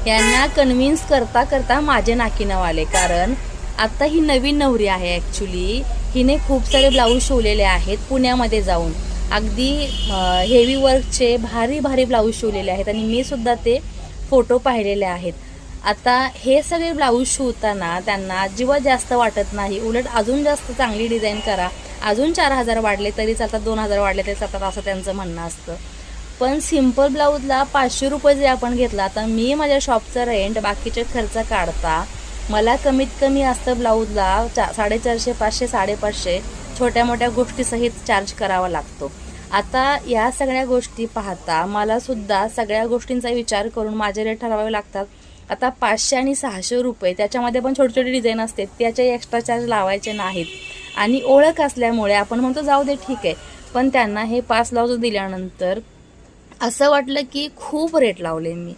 यांना कन्व्हिन्स करता करता माझे नाकीनव आले. कारण आता ही नवीन नवरी आहे ॲक्च्युली. हिने खूप सारे ब्लाऊज शिवलेले आहेत पुण्यामध्ये जाऊन. अगदी हेवी वर्कचे भारी भारी ब्लाऊज शिवलेले आहेत आणि मी सुद्धा ते फोटो पाहिलेले आहेत. आता हे सगळे ब्लाऊज शिवताना त्यांना अजिबात जास्त वाटत नाही. उलट अजून जास्त चांगली डिझाईन करा, अजून 4,000 वाढले तरी चालतात, 2,000 वाढले तरी चालतात, असं त्यांचं म्हणणं असतं. पण सिम्पल ब्लाऊजला 500 रुपये जरी आपण घेतला, आता मी माझ्या शॉपचं रेंट बाकीचे खर्च काढता मला कमीत कमी असतं ब्लाऊजला 450, 500, 550 छोट्या मोठ्या गोष्टीसहित चार्ज करावा लागतो. आता या सगळ्या गोष्टी पाहता मला सुद्धा सगळ्या गोष्टींचा विचार करून माझे रेट ठरवावे लागतात. आता 500 आणि 600 रुपये त्याच्यामध्ये पण छोटी छोटी डिझाईन असते, त्याचे एक्स्ट्रा चार्ज लावायचे नाहीत. आणि ओळख असल्यामुळे आपण म्हणतो जाऊ दे ठीक आहे. पण त्यांना हे 5 ब्लाऊज दिल्यानंतर असं वाटलं की खूप रेट लावले मी.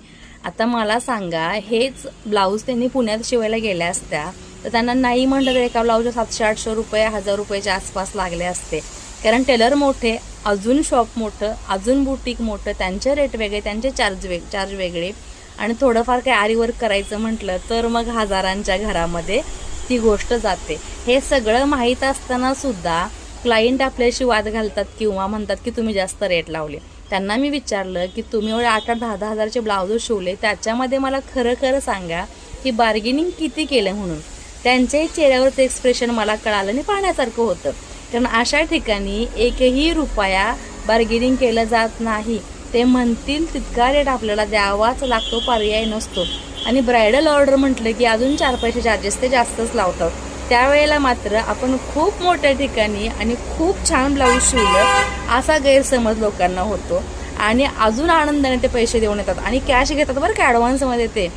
आता मला सांगा, हेच ब्लाऊज त्यांनी पुण्यात शिवायला गेल्या असत्या तर त्यांना नाही म्हटलं तर एका ब्लाऊजला 700-800 रुपये, 1000 रुपयाच्या आसपास लागले असते. कारण टेलर मोठे, अजून शॉप मोठं, अजून बुटीक मोठं, त्यांचे रेट वेगळे, त्यांचे चार्ज वेगळे. आणि थोडंफार काही आरी वर्क करायचं म्हटलं तर मग हजारांच्या घरामध्ये ती गोष्ट जाते. हे सगळं माहीत असताना सुद्धा क्लायंट आपल्याशी वाद घालतात किंवा म्हणतात की तुम्ही जास्त रेट लावले. त्यांना मी विचारलं की तुम्ही एवढे 8-8, 10-10 हजारचे ब्लाऊज शिवले, त्याच्यामध्ये मला खरं खरं सांगा की बार्गेनिंग किती केलं म्हणून. त्यांच्याही चेहऱ्यावरचं एक्सप्रेशन मला कळालं आणि पाहण्यासारखं होतं. कारण अशा ठिकाणी एकही रुपया बार्गेनिंग केलं जात नाही. ते म्हणतील तितका रेट आपल्याला द्यावाच लागतो, पर्याय नसतो. आणि ब्रायडल ऑर्डर म्हटलं की अजून 4 पैसे चार्जेस ते जास्तच लावतात. त्यावेळेला मात्र आपण खूप मोठ्या ठिकाणी आणि खूप छान ब्लाऊज शिवलं असा गैरसमज लोकांना होतो आणि अजून आनंदाने ते पैसे देऊन येतात आणि कॅश घेतात बरं का, ॲडव्हान्समध्ये. ते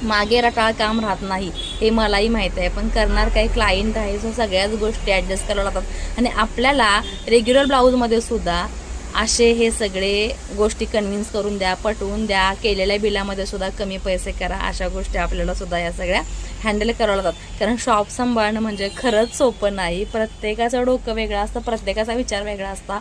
मागे रटाळ काम राहत नाही हे मलाही माहीत आहे. पण करणार काही क्लायंट आहे, सो सगळ्याच गोष्टी ॲडजस्ट कराव्या लागतात. आणि आपल्याला रेग्युलर ब्लाऊजमध्ये सुद्धा असे हे सगळे गोष्टी कन्व्हिन्स करून द्या, पटवून द्या, केलेल्या बिलामध्ये सुद्धा कमी पैसे करा, अशा गोष्टी आपल्याला सुद्धा या सगळ्या हँडल करावं लागतात. कारण शॉप सांभाळणं म्हणजे खरंच सोपं नाही. प्रत्येकाचं डोकं वेगळं असतं, प्रत्येकाचा विचार वेगळा असता.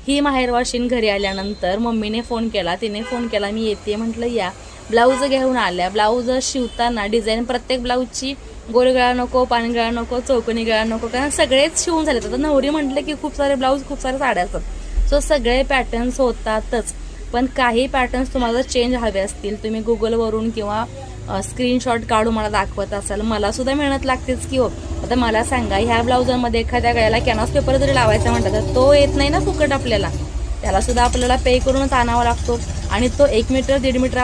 ही माहेरवाशीन घरी आल्यानंतर मम्मीने फोन केला, तिने फोन केला, मी येते म्हटलं या. ब्लाऊज घेऊन आल्या. ब्लाऊज शिवताना डिझाईन प्रत्येक ब्लाऊजची गोल गळा नको, पान गळा नको, चौकोनी गळा नको, कारण सगळेच शिवून झाले. तर नवरी म्हटलं की खूप सारे ब्लाऊज, खूप साऱ्या साड्या असतात, सो सगळे पॅटर्न्स होतातच. पण काही पॅटर्न्स तुम्हाला जर चेंज हवे असतील, तुम्ही गुगलवरून किंवा स्क्रीनशॉट काढून मला दाखवत असाल, मला सुद्धा मेहनत लागतेच की हो. आता मला सांगा, ह्या ब्लाऊजांमध्ये एखाद्या गळ्याला कॅनव्हास पेपर जरी लावायचा म्हटलं तर तो येत नाही ना फुकट आपल्याला, त्याला सुद्धा आपल्याला पे करूनच आणावा लागतो. आणि तो 1 मीटर 1.5 मीटर